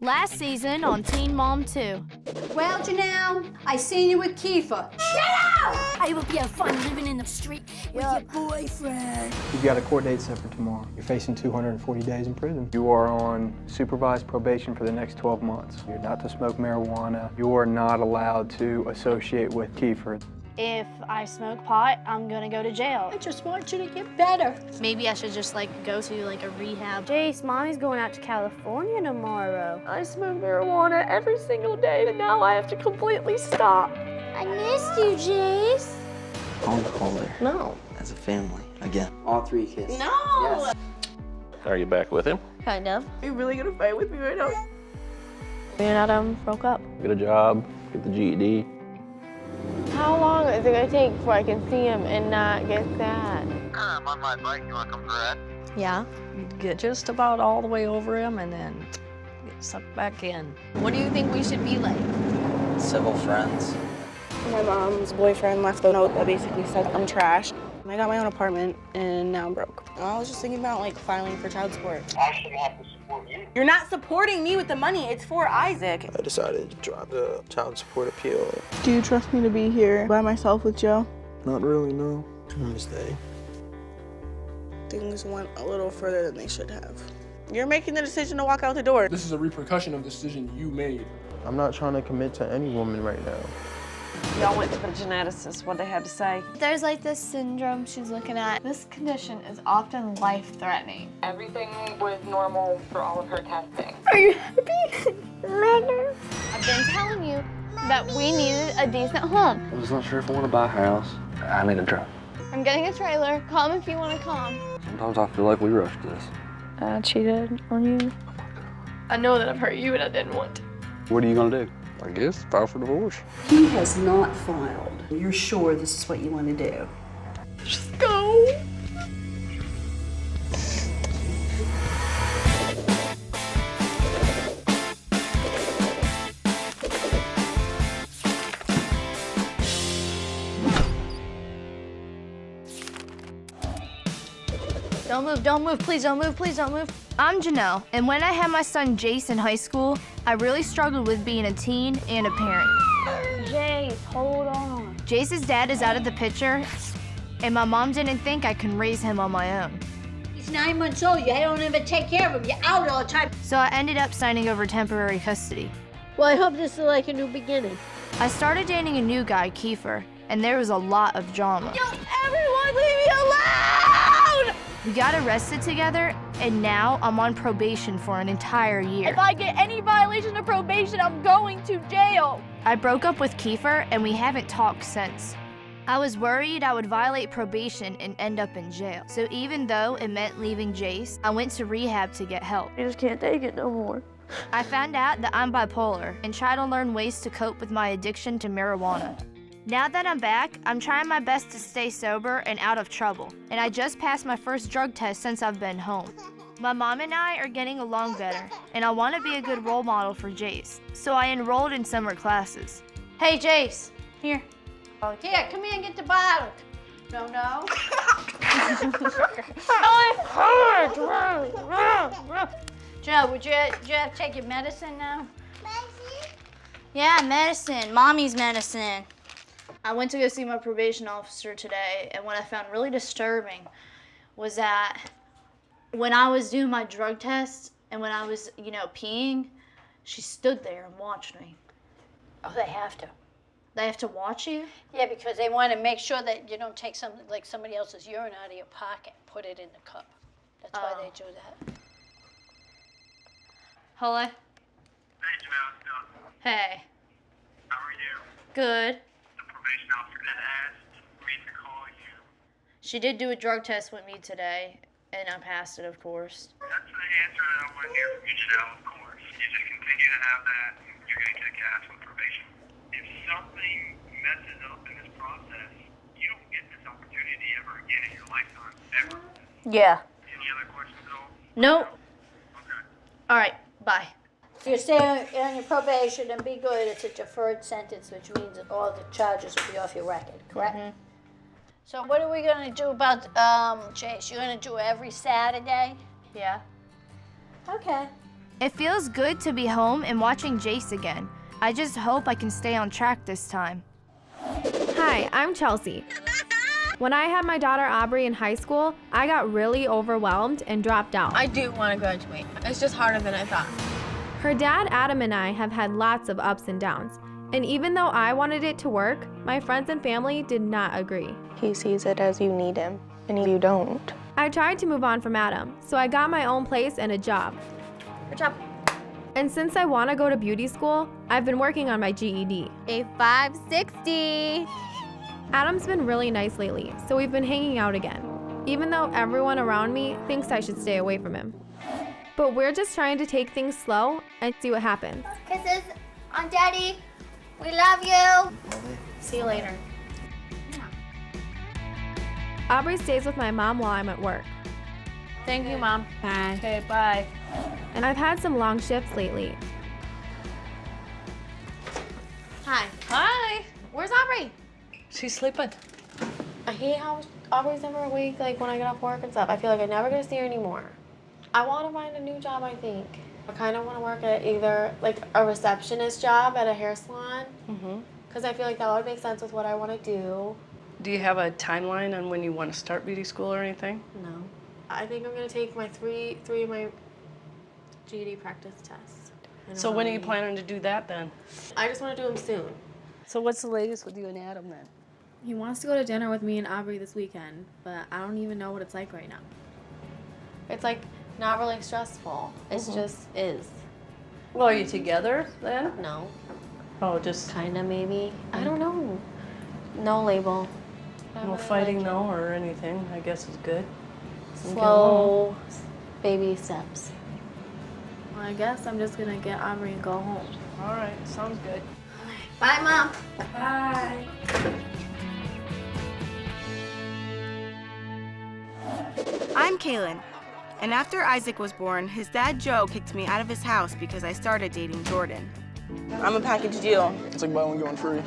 Last season on Teen Mom 2. Well, Jenelle, I seen you with Kiefer. Jenelle! I hope you have fun living in the street with your boyfriend. You've got a court date set for tomorrow. You're facing 240 days in prison. You are on supervised probation for the next 12 months. You're not to smoke marijuana. You are not allowed to associate with Kiefer. If I smoke pot, I'm gonna go to jail. I just want you to get better. Maybe I should just go to a rehab. Jace, Mommy's going out to California tomorrow. I smoke marijuana every single day, and now I have to completely stop. I missed you, Jace. I want to call her. No. As a family, again. All three kids. No! Yes. Are you back with him? Kind of. Are you really gonna fight with me right now? Me and Adam broke up. Get a job, get the GED. How long is it gonna take before I can see him and not get sad? I'm on my bike. You want to come for that? Yeah, get just about all the way over him and then get sucked back in. What do you think we should be like? Civil friends. My mom's boyfriend left a note that basically said I'm trash. I got my own apartment and now I'm broke. I was just thinking about filing for child support. I shouldn't have to support you. You're not supporting me with the money, it's for Isaac. I decided to drop the child support appeal. Do you trust me to be here by myself with Joe? Not really, no. I'm gonna stay. Things went a little further than they should have. You're making the decision to walk out the door. This is a repercussion of the decision you made. I'm not trying to commit to any woman right now. Y'all went to the geneticist, what they had to say. There's this syndrome she's looking at. This condition is often life-threatening. Everything was normal for all of her testing. Are you happy? I've been telling you that we needed a decent home. I was not sure if I want to buy a house. I need a truck. I'm getting a trailer. Come if you want to come. Sometimes I feel like we rushed this. I cheated on you. I know that I've hurt you and I didn't want to. What are you gonna do? I guess file for divorce. He has not filed. You're sure this is what you want to do? Just go. Don't move, please don't move, please don't move. I'm Jenelle, and when I had my son Jace in high school, I really struggled with being a teen and a parent. Jace, hold on. Jace's dad is out of the picture, and my mom didn't think I could raise him on my own. He's 9 months old. You don't even take care of him. You're out all the time. So I ended up signing over temporary custody. Well, I hope this is like a new beginning. I started dating a new guy, Kiefer, and there was a lot of drama. Don't everyone leave me alone! We got arrested together, and now I'm on probation for an entire year. If I get any violation of probation, I'm going to jail. I broke up with Kiefer, and we haven't talked since. I was worried I would violate probation and end up in jail. So even though it meant leaving Jace, I went to rehab to get help. I just can't take it no more. I found out that I'm bipolar and try to learn ways to cope with my addiction to marijuana. Now that I'm back, I'm trying my best to stay sober and out of trouble. And I just passed my first drug test since I've been home. My mom and I are getting along better, and I want to be a good role model for Jace. So I enrolled in summer classes. Hey, Jace, here. Here, come here and get the bottle. No. Joe, would you have to take your medicine now? Medicine? Yeah, medicine. Mommy's medicine. I went to go see my probation officer today, and what I found really disturbing was that when I was doing my drug test and when I was, peeing, she stood there and watched me. Oh, they have to. They have to watch you? Yeah, because they want to make sure that you don't take something like somebody else's urine out of your pocket and put it in the cup. That's why they do that. Hello? Hey, Jenelle. Hey. How are you? Good. The probation officer did ask me to call you. She did do a drug test with me today, and I passed it, of course. That's the answer that I want to hear from you, Jenelle, of course. You just continue to have that, and you're going to kick ass on probation. If something messes up in this process, you don't get this opportunity ever again in your lifetime, ever. Yeah. Any other questions at all? Nope. Okay. All right, bye. If you stay on your probation and be good, it's a deferred sentence, which means that all the charges will be off your record, correct? Mm-hmm. So what are we going to do about Jace? You're going to do it every Saturday? Yeah. Okay. It feels good to be home and watching Jace again. I just hope I can stay on track this time. Hi, I'm Chelsea. When I had my daughter Aubrey in high school, I got really overwhelmed and dropped out. I do want to graduate. It's just harder than I thought. Her dad, Adam, and I have had lots of ups and downs. And even though I wanted it to work, my friends and family did not agree. He sees it as you need him, and you don't. I tried to move on from Adam, so I got my own place and a job. Good job. And since I want to go to beauty school, I've been working on my GED. A 560. Adam's been really nice lately, so we've been hanging out again, even though everyone around me thinks I should stay away from him. But we're just trying to take things slow and see what happens. Kisses on Daddy. We love you. See you later. Aubrey stays with my mom while I'm at work. Thank you, Mom. Bye. Okay, bye. And I've had some long shifts lately. Hi. Hi. Where's Aubrey? She's sleeping. I hate how Aubrey's never awake, like when I get off work and stuff. I feel like I'm never gonna see her anymore. I want to find a new job, I think. I kind of want to work at either like a receptionist job at a hair salon, because I feel like that would make sense with what I want to do. Do you have a timeline on when you want to start beauty school or anything? No. I think I'm gonna take my three of my GED practice tests. So when are you planning to do that then? I just want to do them soon. So what's the latest with you and Adam then? He wants to go to dinner with me and Aubrey this weekend, but I don't even know what it's like right now. It's like not really stressful. It's just is. Well, are you together then? No. Oh, just kind of maybe. I don't know. No label. No fighting, no, or anything. I guess is good. Slow baby steps. Well, I guess I'm just gonna get Aubrey and go home. All right, sounds good. Bye, Mom. Bye. I'm Kailyn, and after Isaac was born, his dad Joe kicked me out of his house because I started dating Jordan. I'm a package deal. It's like buy one, get one free.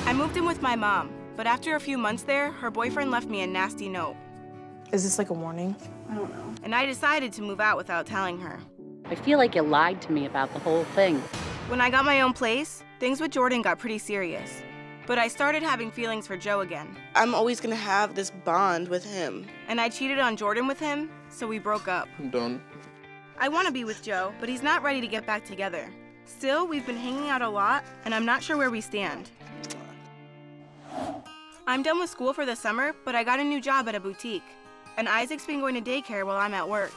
I moved in with my mom, but after a few months there, her boyfriend left me a nasty note. Is this like a warning? I don't know. And I decided to move out without telling her. I feel like you lied to me about the whole thing. When I got my own place, things with Jordan got pretty serious. But I started having feelings for Joe again. I'm always gonna have this bond with him. And I cheated on Jordan with him, so we broke up. I'm done. I want to be with Joe, but he's not ready to get back together. Still, we've been hanging out a lot, and I'm not sure where we stand. I'm done with school for the summer, but I got a new job at a boutique. And Isaac's been going to daycare while I'm at work.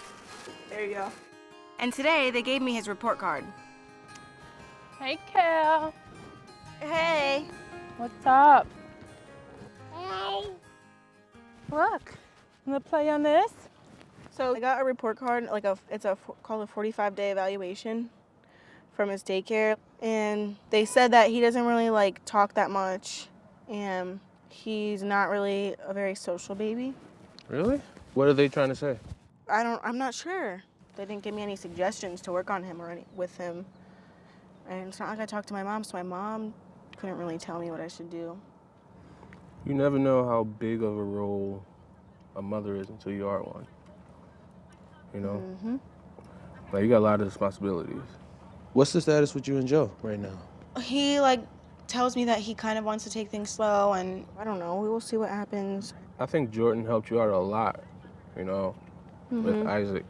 There you go. And today, they gave me his report card. Hey, Cal. Hey. What's up? Hey. Look. I'm gonna play on this. So I got a report card, like called a 45-day evaluation from his daycare, and they said that he doesn't really like talk that much, and he's not really a very social baby. Really? What are they trying to say? I'm not sure. They didn't give me any suggestions to work on him or with him. And it's not like I talked to my mom, so my mom couldn't really tell me what I should do. You never know how big of a role a mother is until you are one. You know? Mm-hmm. Like, you got a lot of responsibilities. What's the status with you and Joe right now? He, like, tells me that he kind of wants to take things slow, and I don't know. We will see what happens. I think Jordan helped you out a lot, you know, with Isaac.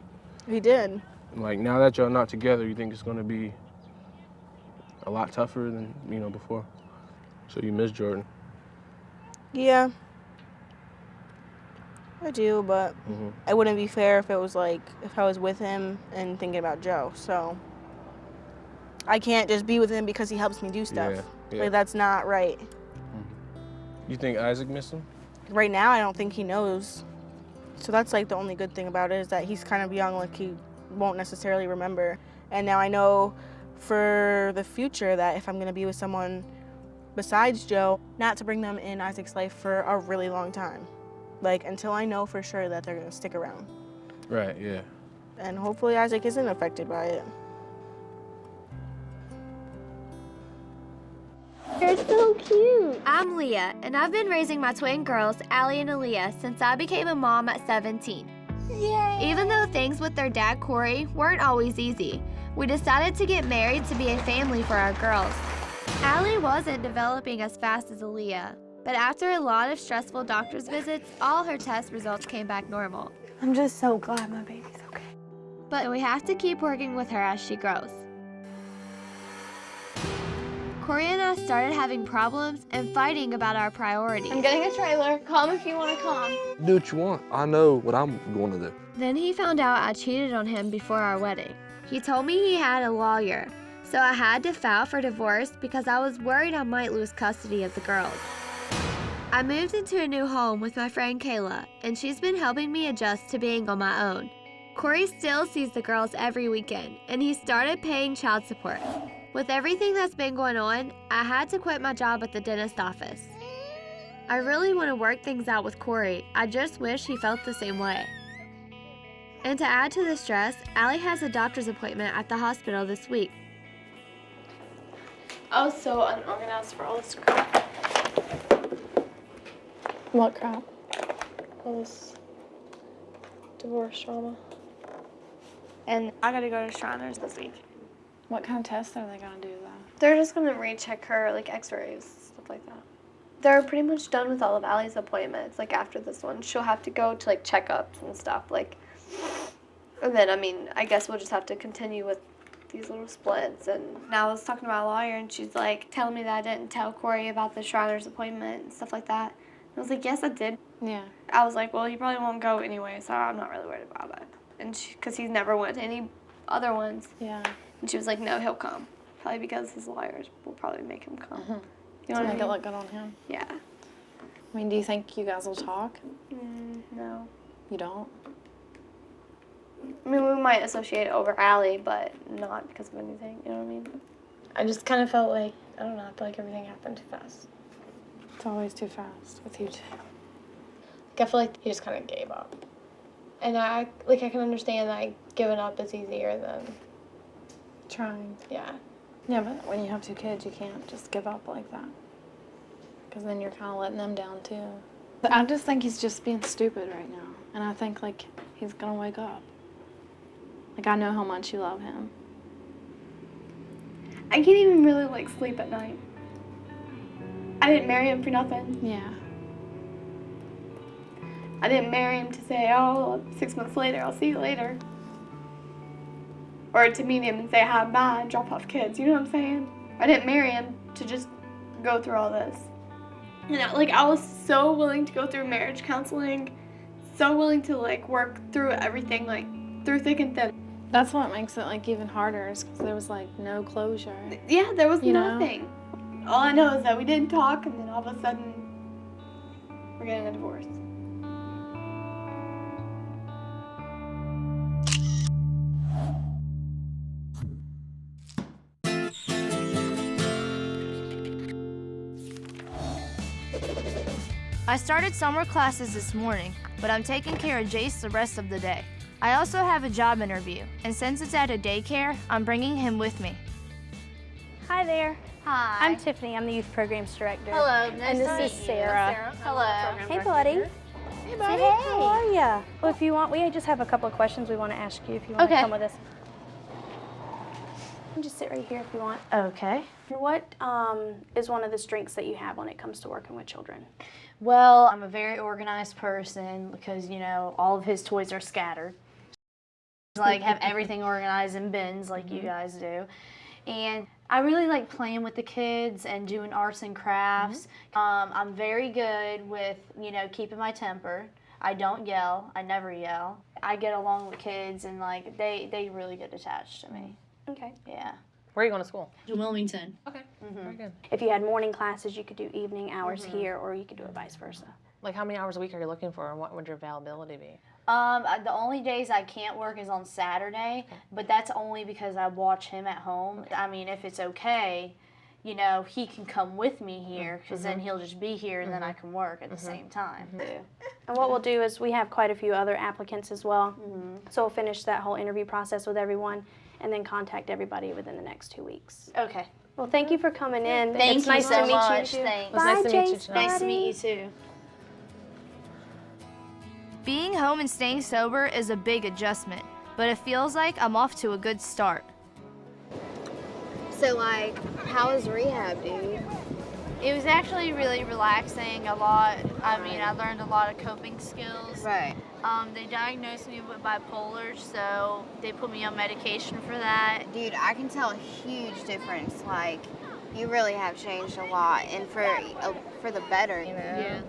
He did. Like, now that y'all not together, you think it's going to be a lot tougher than, you know, before? So you miss Jordan? Yeah. I do, but it wouldn't be fair if it was like, if I was with him and thinking about Joe. So I can't just be with him because he helps me do stuff. Yeah. Like, that's not right. You think Isaac missed him? Right now, I don't think he knows. So that's like the only good thing about it, is that he's kind of young, like he won't necessarily remember. And now I know for the future that if I'm gonna be with someone besides Joe, not to bring them in Isaac's life for a really long time. Like, until I know for sure that they're gonna stick around. Right, yeah. And hopefully Isaac isn't affected by it. You're so cute. I'm Leah, and I've been raising my twin girls, Allie and Aaliyah, since I became a mom at 17. Yay. Even though things with their dad, Corey, weren't always easy, We decided to get married to be a family for our girls. Allie wasn't developing as fast as Leah, but after a lot of stressful doctor's visits, all her test results came back normal. I'm just so glad my baby's okay. But we have to keep working with her as she grows. Corey and I started having problems and fighting about our priorities. I'm getting a trailer. Come if you want to come. Do what you want. I know what I'm going to do. Then he found out I cheated on him before our wedding. He told me he had a lawyer, so I had to file for divorce because I was worried I might lose custody of the girls. I moved into a new home with my friend Kayla, and she's been helping me adjust to being on my own. Corey still sees the girls every weekend, and he started paying child support. With everything that's been going on, I had to quit my job at the dentist office. I really want to work things out with Corey. I just wish he felt the same way. And to add to the stress, Allie has a doctor's appointment at the hospital this week. I was so unorganized for all this crap. What crap? All this divorce drama. And I gotta go to Shriners this week. What kind of tests are they gonna do though? They're just gonna recheck her, like x-rays, stuff like that. They're pretty much done with all of Allie's appointments. Like after this one, she'll have to go to like checkups and stuff. Like, and then I mean, I guess we'll just have to continue with these little splits. And now I was talking to my lawyer, and she's like telling me that I didn't tell Corey about the Shriners appointment and stuff like that. And I was like, yes, I did. Yeah. I was like, well, he probably won't go anyway, so I'm not really worried about it. And because he's never went to any other ones. Yeah. And she was like, no, he'll come. Probably because his lawyers will probably make him come. Mm-hmm. You know To what make I it mean? look good on him. Yeah. I mean, do you think you guys will talk? No. You don't? I mean, we might associate over Allie, but not because of anything. You know what I mean? I just kind of felt like, I don't know, I feel like everything happened too fast. It's always too fast with you two. Like, I feel like he just kind of gave up. And I can understand that giving up is easier than trying. Yeah. Yeah, but when you have 2 kids, you can't just give up like that. Because then you're kind of letting them down too. But I just think he's just being stupid right now. And I think like he's gonna wake up. Like I know how much you love him. I can't even really like sleep at night. I didn't marry him for nothing. Yeah. I didn't marry him to say, oh, 6 months later, I'll see you later. Or to meet him and say hi, bye, and drop off kids. You know what I'm saying? I didn't marry him to just go through all this. You know, like I was so willing to go through marriage counseling, so willing to like work through everything, like through thick and thin. That's what makes it like even harder is because there was like no closure. Yeah, there was you nothing. All I know is that we didn't talk, and then all of a sudden, we're getting a divorce. I started summer classes this morning, but I'm taking care of Jace the rest of the day. I also have a job interview, and since it's at a daycare, I'm bringing him with me. Hi there. Hi. I'm Tiffany. I'm the Youth Programs Director. Hello. And this is Sarah. Hello. Hey, buddy. Hey, buddy. Say hey. How are ya? Well, if you want, we just have a couple of questions we want to ask you if you want to come with us. You can just sit right here if you want. Okay. What is one of the strengths that you have when it comes to working with children? Well, I'm a very organized person because, you know, all of his toys are scattered. Like, have everything organized in bins like you guys do. And I really like playing with the kids and doing arts and crafts. I'm very good with, you know, keeping my temper. I don't yell. I never yell. I get along with kids and, like, they really get attached to me. Okay. Yeah. Where are you going to school? To Wilmington. Okay, very good. If you had morning classes, you could do evening hours here, or you could do it vice versa. Like how many hours a week are you looking for, and what would your availability be? The only days I can't work is on Saturday, but that's only because I watch him at home. I mean, if it's okay, you know, he can come with me here, because then he'll just be here, and then I can work at the same time. And what we'll do is we have quite a few other applicants as well. So we'll finish that whole interview process with everyone and then contact everybody within the next 2 weeks. Okay. Well, thank you for coming in. Thank it's you nice so to meet much. you. Thanks. Bye, Nice to meet you, Jace, Nice to meet you buddy. too. Being home and staying sober is a big adjustment, but it feels like I'm off to a good start. So, like, how was rehab, dude? It was actually really relaxing, a lot. I mean, I learned a lot of coping skills. Right. They diagnosed me with bipolar, so they put me on medication for that. Dude, I can tell a huge difference. Like, you really have changed a lot, and for the better, you know? Yeah.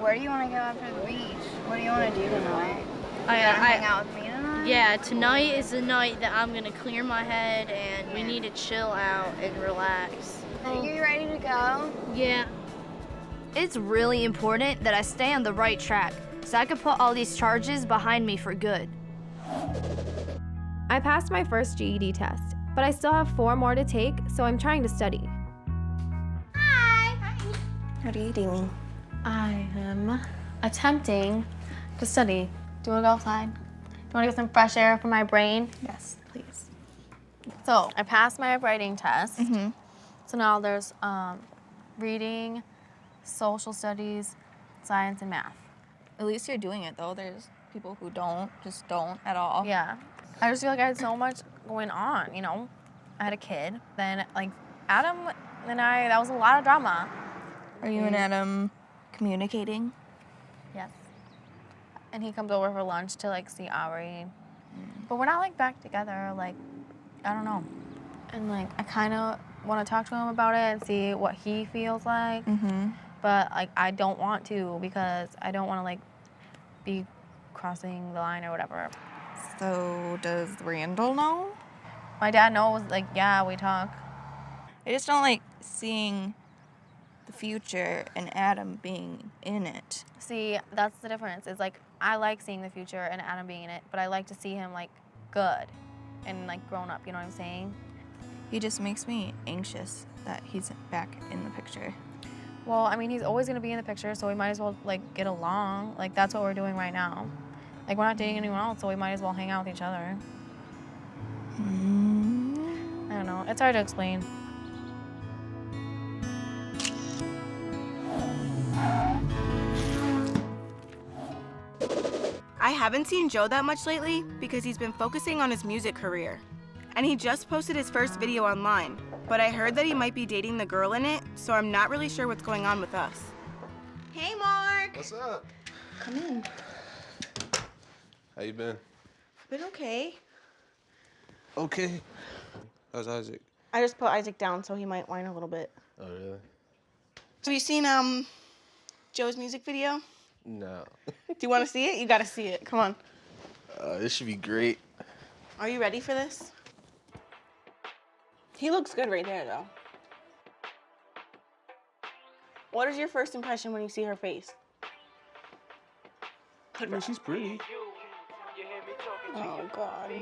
Where do you want to go after the beach? What do you want to do tonight? You wanna hang out with me tonight? Yeah, tonight is the night that I'm gonna clear my head, and we need to chill out and relax. Are you ready to go? Yeah. It's really important that I stay on the right track, so I can put all these charges behind me for good. I passed my first GED test, but I still have 4 more to take, so I'm trying to study. What are you doing? I am attempting to study. Do you want to go outside? Do you want to get some fresh air for my brain? Yes, please. So I passed my writing test. So now there's reading, social studies, science, and math. At least you're doing it, though. There's people who just don't at all. Yeah. I just feel like I had so much going on, you know? I had a kid. Then, like, Adam and I, that was a lot of drama. Are you and Adam communicating? Yes. And he comes over for lunch to, like, see Ari. But we're not, like, back together. Like, I don't know. And, like, I kind of want to talk to him about it and see what he feels like. But, like, I don't want to because I don't want to, like, be crossing the line or whatever. So does Randall know? My dad knows, like, yeah, we talk. I just don't like seeing the future and Adam being in it. See, that's the difference. It's like, I like seeing the future and Adam being in it, but I like to see him, like, good and, like, grown up, you know what I'm saying? He just makes me anxious that he's back in the picture. Well, I mean, he's always going to be in the picture, so we might as well, like, get along. Like, that's what we're doing right now. Like, we're not dating anyone else, so we might as well hang out with each other. I don't know. It's hard to explain. I haven't seen Joe that much lately because he's been focusing on his music career. And he just posted his first video online, but I heard that he might be dating the girl in it, so I'm not really sure what's going on with us. Hey, Mark! What's up? Come in. How you been? Been okay. Okay. How's Isaac? I just put Isaac down so he might whine a little bit. Oh, really? Have you seen Joe's music video? No. Do you want to see it? You got to see it. Come on. This should be great. Are you ready for this? He looks good right there, though. What is your first impression when you see her face? I mean, she's pretty. Oh, God.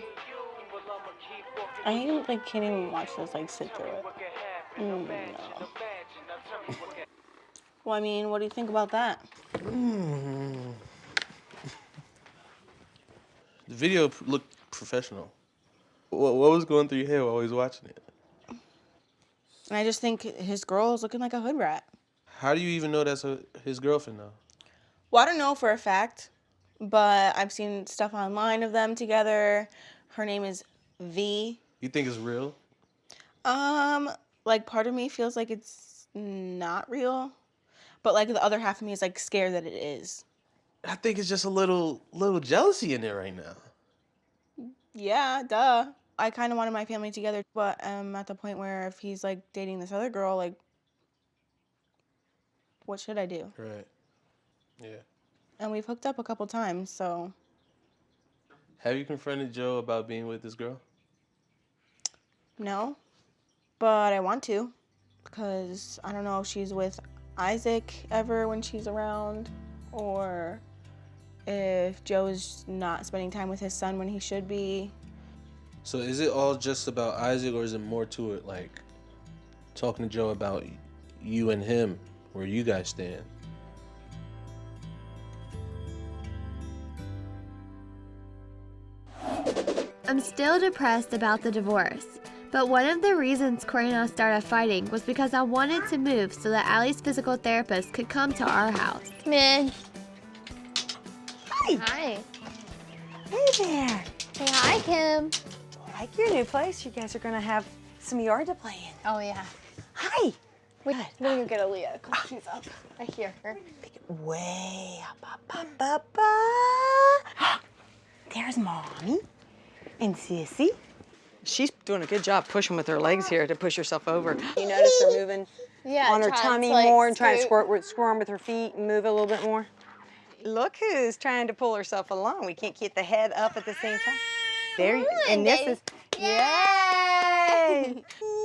I can't even watch this, sit through it. No. Well, I mean, what do you think about that? The video looked professional. What was going through your head while I was watching it? And I just think his girl is looking like a hood rat. How do you even know that's his girlfriend, though? Well, I don't know for a fact, but I've seen stuff online of them together. Her name is V. You think it's real? Part of me feels like it's not real, but the other half of me is scared that it is. I think it's just a little jealousy in there right now. Yeah, duh. I kind of wanted my family together, but I'm at the point where if he's dating this other girl, what should I do? Right. Yeah. And we've hooked up a couple times, so. Have you confronted Joe about being with this girl? No, but I want to, because I don't know if she's with Isaac ever when she's around, or if Joe's not spending time with his son when he should be. So is it all just about Isaac, or is it more to it, talking to Joe about you and him, where you guys stand? I'm still depressed about the divorce, but one of the reasons Corey and I started fighting was because I wanted to move so that Allie's physical therapist could come to our house. Come in. Hi. Hi. Hey there. Say hi, Kim. Like your new place? You guys are gonna have some yard to play in. Oh, yeah. Hi. We're gonna get a Leah, because she's up. I hear her. Way up. There's Mommy and Sissy. She's doing a good job pushing with her legs here to push herself over. You notice her moving on her tummy more and trying to squirm with her feet and move a little bit more. Look who's trying to pull herself along. We can't get the head up at the same time. There you go. And this is, yay!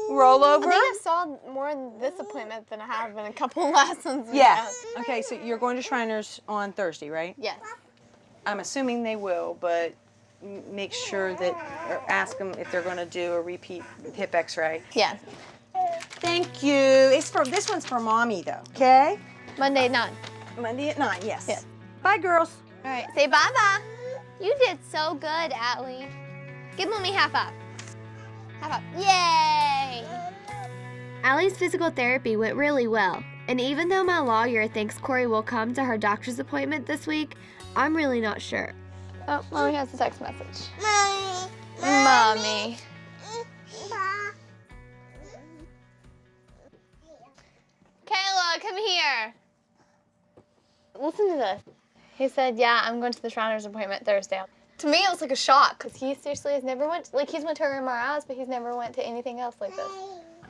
Roll over. I think I saw more in this appointment than I have in a couple lessons. Yeah. Okay, so you're going to Shriners on Thursday, right? Yes. I'm assuming they will, but make sure that, or ask them if they're going to do a repeat hip x-ray. Yeah. Thank you. This one's for Mommy, though, okay? Monday at 9. Monday at 9, yes. Yeah. Bye, girls. All right, say bye-bye. You did so good, Allie. Give Mommy half up. Half up. Yay! Allie's physical therapy went really well, and even though my lawyer thinks Corey will come to her doctor's appointment this week, I'm really not sure. Oh, Mommy has a text message. Mommy. Kayla, come here. Listen to this. He said, yeah, I'm going to the Shriners appointment Thursday. To me, it was like a shock, because he seriously has never went, like he's went to MRIs, but he's never went to anything else like this.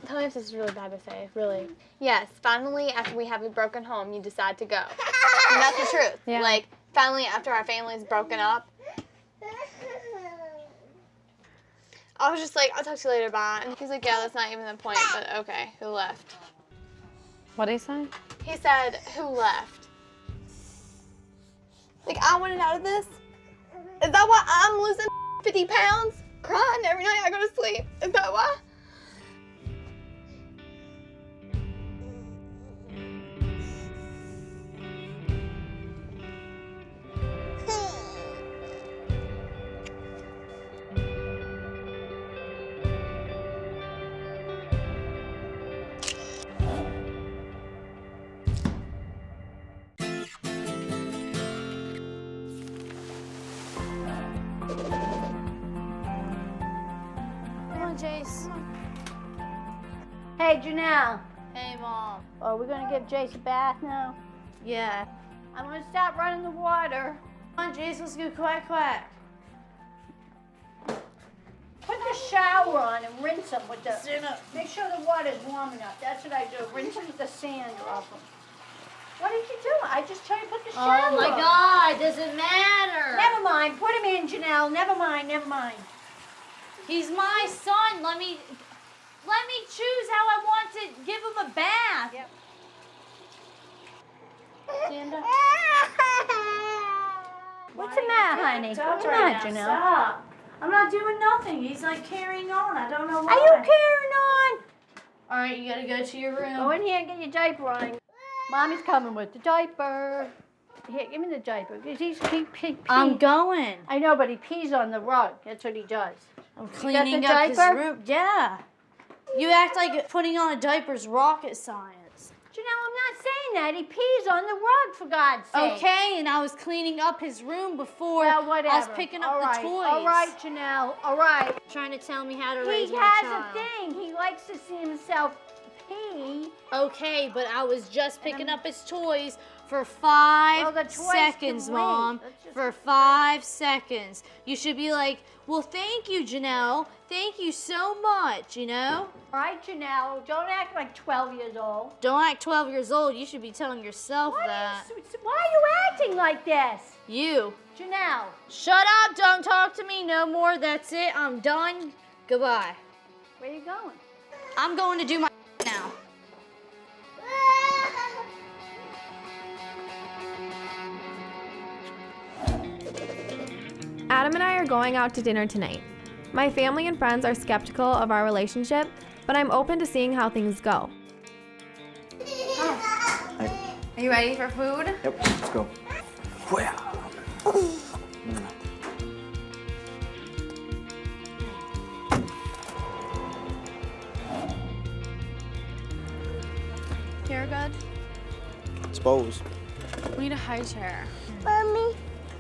Tell me if this is really bad to say, really. Yes, finally, after we have a broken home, you decide to go. And that's the truth. Yeah. Like, finally, after our family's broken up, I was just like, I'll talk to you later, bye. And he's like, yeah, that's not even the point, but okay, who left? What did he say? He said, who left? Like, I wanted out of this? Is that why I'm losing 50 pounds? Crying every night I go to sleep? Is that why? Jace. Hey, Jenelle. Hey, Mom. Oh, we're gonna give Jace a bath now? Yeah. I'm gonna stop running the water. Come on, Jace, let's go quack quack. Put the shower on and rinse them with the... Make sure the water's warm enough. That's what I do. Rinse them with the sand off them. What did you do? I just told you to put the shower on. Oh my God, does it matter? Never mind. Put him in, Jenelle. Never mind, never mind. He's my son. Let me choose how I want to give him a bath. Yep. What's the matter, honey? What's the matter, Jenelle? Stop. I'm not doing nothing. He's like carrying on. I don't know why. Are you carrying on? All right, you gotta go to your room. Go in here and get your diaper on. Mommy's coming with the diaper. Here, give me the diaper. He pees. I'm going. I know, but he pees on the rug. That's what he does. I'm cleaning up his room. Yeah. You act like putting on a diaper's rocket science. Janelle, I'm not saying that. He pees on the rug, for God's sake. Okay, and I was cleaning up his room before I was picking up the toys. All right, Janelle. All right. Trying to tell me how to raise my child. He child. has a thing. He likes to see himself pee. Okay, but I was just picking up his toys for 5 seconds, Mom. For 5 seconds. You should be like, well, thank you, Jenelle. Thank you so much, you know? All right, Jenelle. Don't act like 12 years old. Don't act 12 years old. You should be telling yourself that. Why are you acting like this? You. Jenelle. Shut up. Don't talk to me no more. That's it. I'm done. Goodbye. Where are you going? I'm going to do my now. Adam and I are going out to dinner tonight. My family and friends are skeptical of our relationship, but I'm open to seeing how things go. Are you ready for food? Yep, let's go. You're good? Suppose. We need a high chair. Mommy.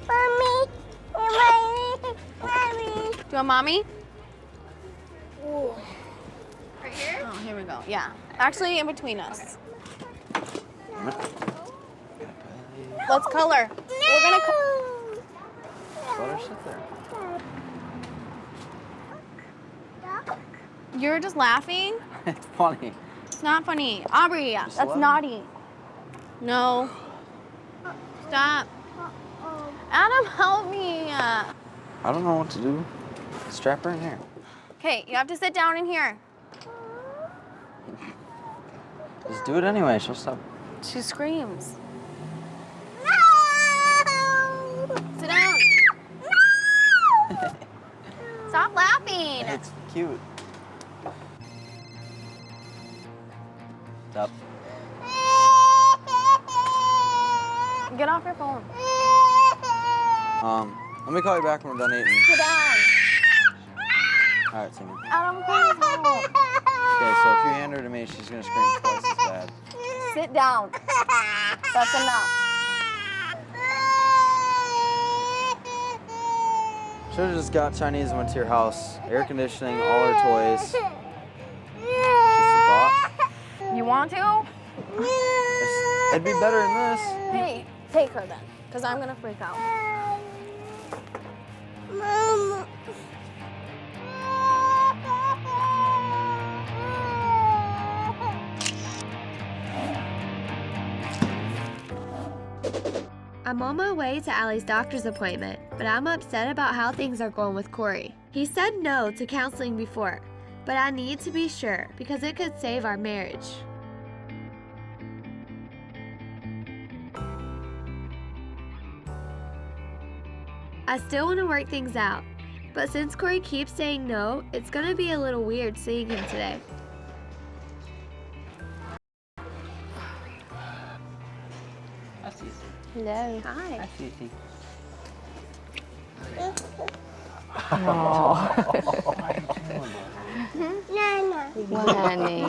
Mommy. Mommy. Mommy. Do you want mommy? Ooh. Here we go. Yeah. Actually, in between us. Let's color. We're gonna. Let her sit there. You're just laughing. It's funny. It's not funny. Aubrey, Just that's love naughty. No. Stop. Adam, help me. I don't know what to do. Strap her in here. Okay, you have to sit down in here. Just do it anyway. She'll stop. She screams. Sit down. Stop laughing. It's cute. Stop. Get off your phone. Let me call you back when we're done eating. Sit down. All right, Timmy. Adam, please help. Okay, so if you hand her to me, she's gonna scream twice as bad. Sit down. That's enough. Should've just got Chinese and went to your house. Air conditioning, all our toys. Just a thought. You want to? It'd be better than this. Hey, take her then, because I'm going to freak out. Mom. I'm on my way to Allie's doctor's appointment, but I'm upset about how things are going with Corey. He said no to counseling before, but I need to be sure because it could save our marriage. I still want to work things out, but since Corey keeps saying no, it's going to be a little weird seeing him today. Hello. Hi. Hi, Cece. What, honey?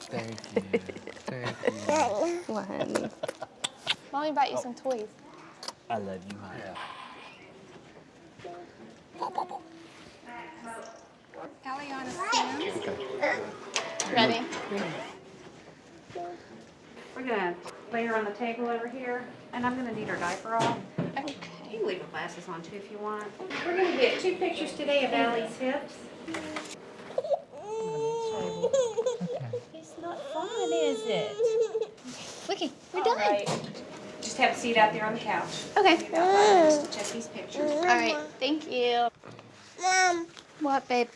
Thank you. Thank you. What, honey? Mommy bought you some toys. I love you, honey. Allie, you want to stand? Ready? We're gonna lay her on the table over here, and I'm gonna need her diaper off. Okay. You can leave the glasses on too if you want. We're gonna get 2 pictures today of Allie's hips. It's not fun, is it? Okay, we're done. Right. Just have a seat out there on the couch. Okay. Give me about 5 minutes to check these pictures. All right. Thank you. Mom. What, babe?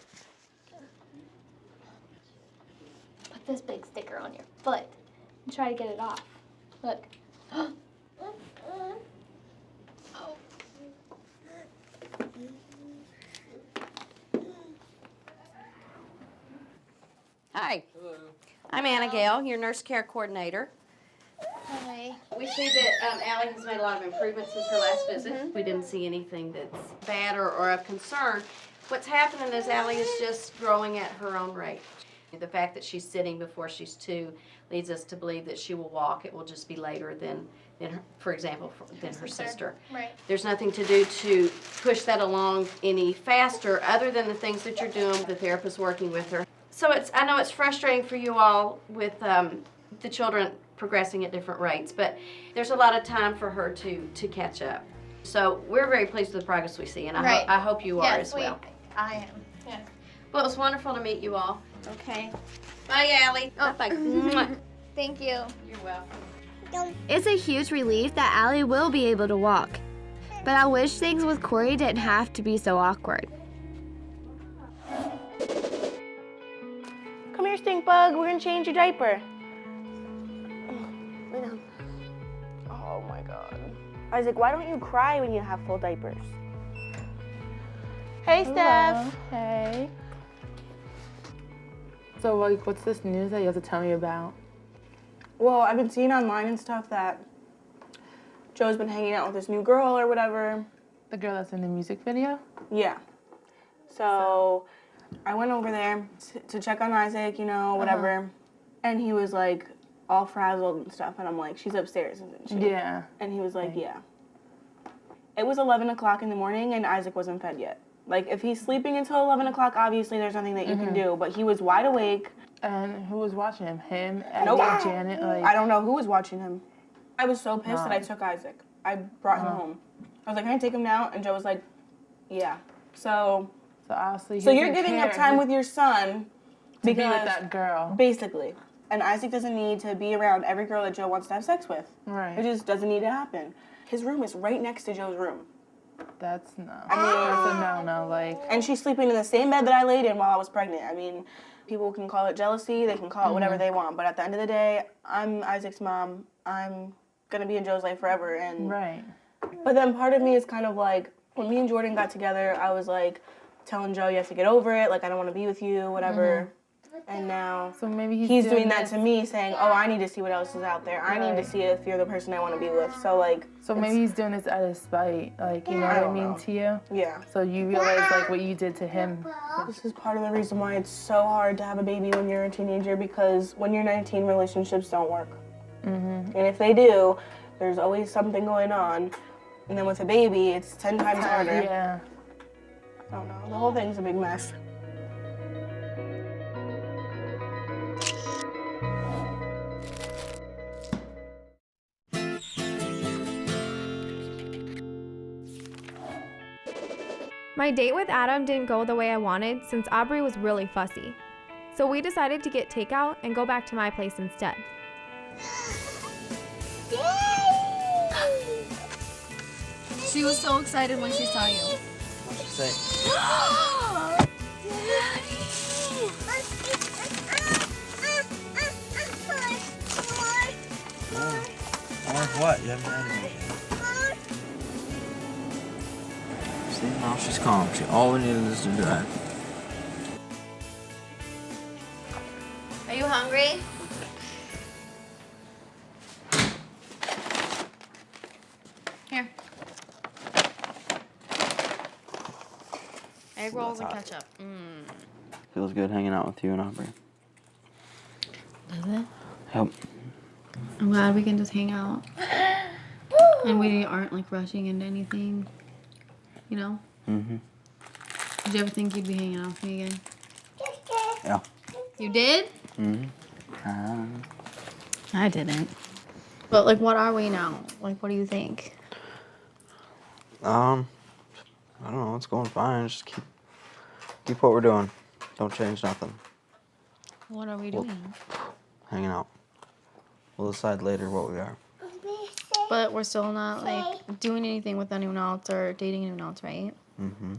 Put this big sticker on your foot and try to get it off. Look. Hi. Hello. I'm Anna Gale, your nurse care coordinator. Hi. We see that Allie has made a lot of improvements since her last visit. We didn't see anything that's bad or of concern. What's happening is Allie is just growing at her own rate. The fact that she's sitting before she's 2 leads us to believe that she will walk. It will just be later than her, for example, than her sister. Right. There's nothing to do to push that along any faster other than the things that you're doing. The therapist working with her. So I know it's frustrating for you all with the children progressing at different rates, but there's a lot of time for her to catch up. So we're very pleased with the progress we see, and I hope you are as well. I am. Yeah. Well, it was wonderful to meet you all. Okay. Bye, Allie. Oh, bye. Thank you. You're welcome. It's a huge relief that Allie will be able to walk, but I wish things with Corey didn't have to be so awkward. Come here, stink bug. We're gonna change your diaper. Lay down. Oh my God. Isaac, why don't you cry when you have full diapers? Hey, Steph. Hey. So, like, what's this news that you have to tell me about? Well, I've been seeing online and stuff that Joe's been hanging out with this new girl or whatever. The girl that's in the music video? Yeah. So I went over there to check on Isaac, you know, whatever. And he was like all frazzled and stuff. And I'm like, she's upstairs, isn't she? Yeah. And he was like, yeah. It was 11 o'clock in the morning and Isaac wasn't fed yet. Like, if he's sleeping until 11 o'clock, obviously there's nothing that you can do. But he was wide awake. And who was watching him? Him and Nope. Janet? Like, I don't know who was watching him. I was so pissed that I took Isaac. I brought him home. I was like, can I take him now? And Joe was like, yeah. So obviously you're giving up time with your son to be with that girl. Basically. And Isaac doesn't need to be around every girl that Joe wants to have sex with. Right. It just doesn't need to happen. His room is right next to Joe's room. That's no. I mean, that's a no, like. And she's sleeping in the same bed that I laid in while I was pregnant. I mean, people can call it jealousy, they can call it whatever they want, but at the end of the day, I'm Isaac's mom. I'm gonna be in Joe's life forever. And right. But then part of me is kind of like, when me and Jordan got together, I was like telling Joe, you have to get over it, like I don't want to be with you, whatever. And now so maybe he's doing that to me, saying, oh, I need to see what else is out there. I need to see if you're the person I want to be with. So like. So maybe he's doing this out of spite, like, you know what I mean, to you? Yeah. So you realize like what you did to him. This is part of the reason why it's so hard to have a baby when you're a teenager, because when you're 19, relationships don't work. And if they do, there's always something going on. And then with a baby, it's 10 times harder. Yeah. I don't know. The whole thing's a big mess. My date with Adam didn't go the way I wanted since Aubrey was really fussy. So we decided to get takeout and go back to my place instead. She was so excited when she saw you. What'd she say? What? You haven't had anything. See, now she's calm. All we needed is to do that. Are you hungry? Here. Egg rolls and ketchup. Feels good hanging out with you and Aubrey. Does it? Yep. I'm glad we can just hang out. And we aren't like rushing into anything. You know? Did you ever think you'd be hanging out with me again? Yeah. You did? Mm-hmm. I didn't. But like, what are we now? Like, what do you think? I don't know. It's going fine. Just keep what we're doing. Don't change nothing. What are we doing? Hanging out. We'll decide later what we are. But we're still not like doing anything with anyone else or dating anyone else, right? Mm-hmm.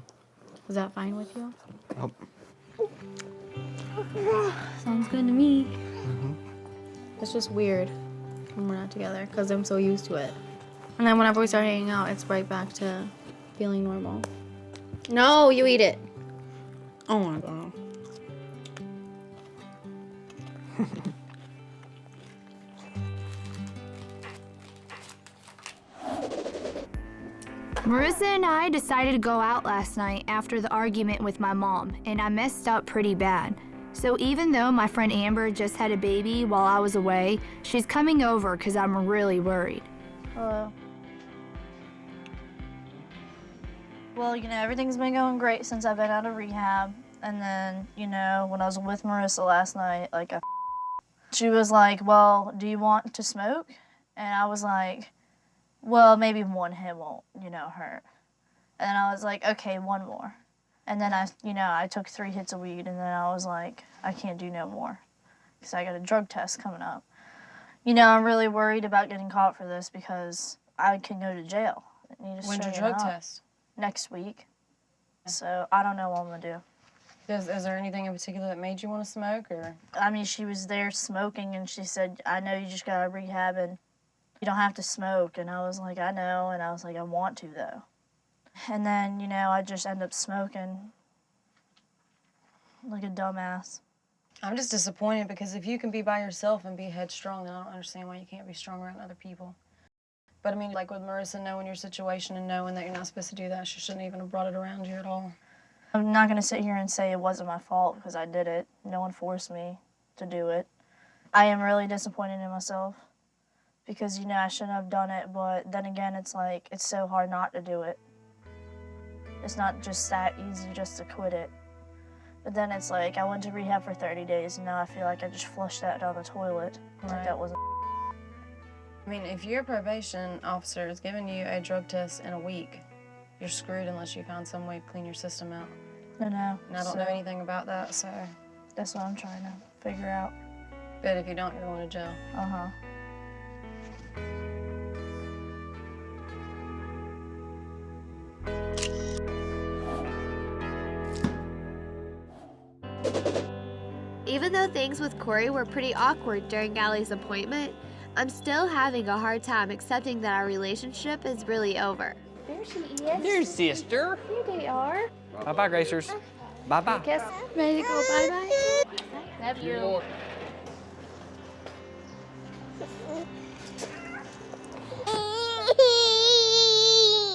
Is that fine with you? Yep. Sounds good to me. It's just weird when we're not together because I'm so used to it. And then whenever we start hanging out, it's right back to feeling normal. No, you eat it. Oh my God. Marissa and I decided to go out last night after the argument with my mom, and I messed up pretty bad. So even though my friend Amber just had a baby while I was away, she's coming over because I'm really worried. Hello. Well, you know, everything's been going great since I've been out of rehab. And then, you know, when I was with Marissa last night, like, she was like, well, do you want to smoke? And I was like, well, maybe one hit won't, you know, hurt. And then I was like, okay, one more. And then I took 3 hits of weed, and then I was like, I can't do no more because I got a drug test coming up. You know, I'm really worried about getting caught for this because I can go to jail. When's your drug test? Next week. So I don't know what I'm gonna do. Is there anything in particular that made you want to smoke, or? I mean, she was there smoking, and she said, I know you just got out of rehab, and you don't have to smoke. And I was like, I know, and I was like, I want to, though. And then, you know, I just end up smoking like a dumbass. I'm just disappointed because if you can be by yourself and be headstrong, then I don't understand why you can't be strong around other people. But I mean, like with Marissa knowing your situation and knowing that you're not supposed to do that, she shouldn't even have brought it around you at all. I'm not gonna sit here and say it wasn't my fault because I did it. No one forced me to do it. I am really disappointed in myself because, you know, I shouldn't have done it, but then again, it's like, it's so hard not to do it. It's not just that easy just to quit it. But then it's like, I went to rehab for 30 days, and now I feel like I just flushed that down the toilet. Like that wasn't. I mean, if your probation officer is giving you a drug test in a week, you're screwed unless you find some way to clean your system out. I know. And I don't know anything about that, so. That's what I'm trying to figure out. But if you don't, you're going to jail. Uh-huh. Even though things with Corey were pretty awkward during Allie's appointment, I'm still having a hard time accepting that our relationship is really over. There she is. There's sister. Here they are. Bye-bye, Gracers. Bye-bye. Kiss. Ready to go bye-bye? Love you.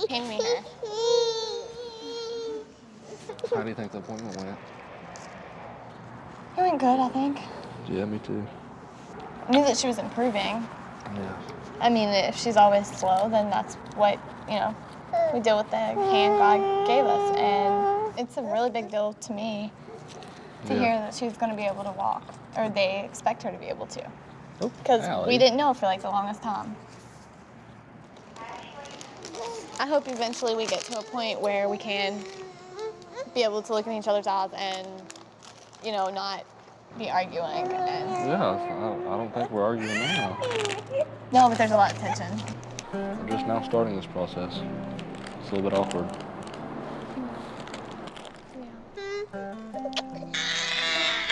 Hand me her. How do you think the appointment went? It went good, I think. Yeah, me too. I knew that she was improving. Yeah. I mean, if she's always slow, then that's what, you know, we deal with the hand God gave us. And it's a really big deal to me to hear that she's going to be able to walk, or they expect her to be able to. Because we didn't know for like the longest time. I hope eventually we get to a point where we can be able to look in each other's eyes and, you know, not be arguing. And Yeah, I don't think we're arguing now. no, but there's a lot of tension. We're just now starting this process. It's a little bit awkward.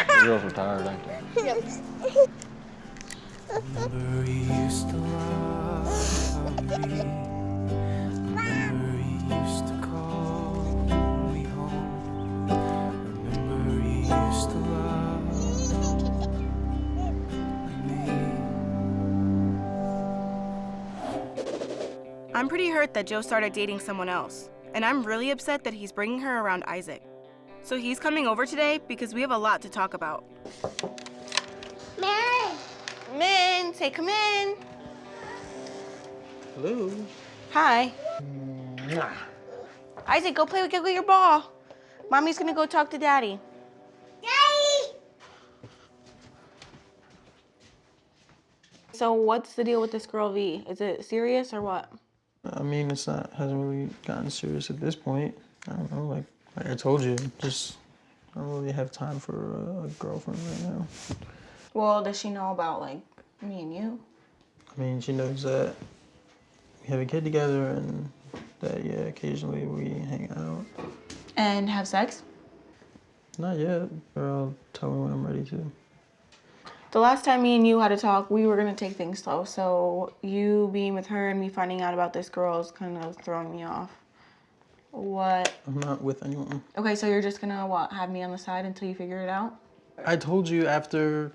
The girls are tired, ain't they? Yep. Remember you used to love me. Remember you used to call me home. Remember you used to love me. I'm pretty hurt that Joe started dating someone else, and I'm really upset that he's bringing her around Isaac. So he's coming over today because we have a lot to talk about. Mary! Come in, say come in. Hello. Hi. Isaac, go play with your ball. Mommy's gonna go talk to Daddy. Daddy! So what's the deal with this girl V? Is it serious or what? I mean, hasn't really gotten serious at this point. I don't know, like I told you, just I don't really have time for a girlfriend right now. Well, does she know about like me and you? I mean, she knows that we have a kid together and that, yeah, occasionally we hang out. And have sex? Not yet, but I'll tell her when I'm ready to. The last time me and you had a talk, we were gonna take things slow. So you being with her and me finding out about this girl is kind of throwing me off. What? I'm not with anyone. Okay, so you're just gonna, what, have me on the side until you figure it out? I told you after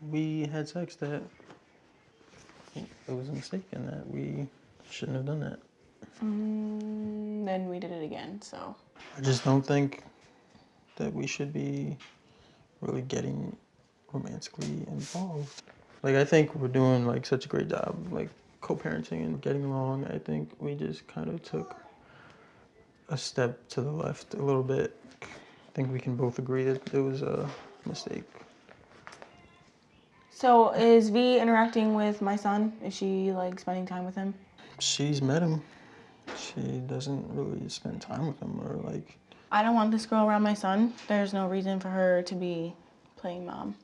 we had sex that it was a mistake and that we shouldn't have done that. Then we did it again, so. I just don't think that we should be really getting romantically involved. Like, I think we're doing like such a great job, like co-parenting and getting along. I think we just kind of took a step to the left a little bit. I think we can both agree that it was a mistake. So is V interacting with my son? Is she like spending time with him? She's met him. She doesn't really spend time with him or like. I don't want this girl around my son. There's no reason for her to be playing mom.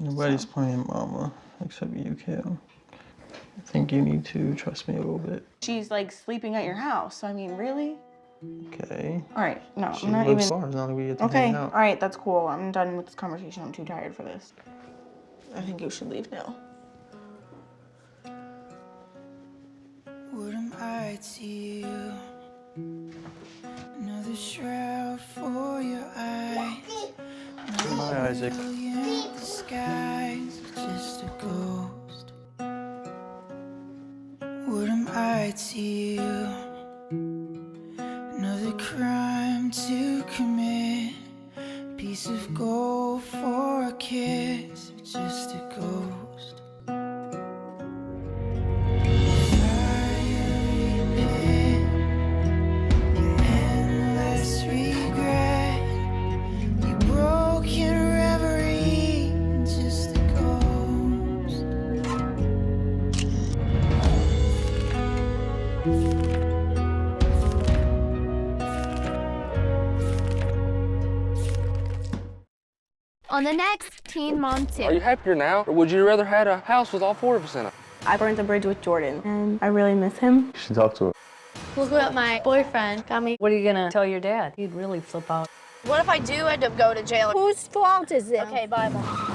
Nobody's playing mama except you, Kailyn. I think you need to trust me a little bit. She's like sleeping at your house. So I mean, really? Okay. All right, no, She I'm not lives even. far, now that we get to Okay, hang all out. right, that's cool. I'm done with this conversation. I'm too tired for this. I think you should leave now. What am I to you? Another shroud for your eyes. Bye, Isaac. Brilliant disguise, just a ghost. What am I to you? Another crime to commit. Piece of gold for a kiss, just a ghost. Fiery pit, you on the next Teen Mom 2. Are you happier now, or would you rather had a house with all 4 of us in it? I burned the bridge with Jordan, and I really miss him. You should talk to her. Look what my boyfriend got me. What are you gonna tell your dad? He'd really flip out. What if I do end up going to jail? Whose fault is it? Okay, bye, Mom.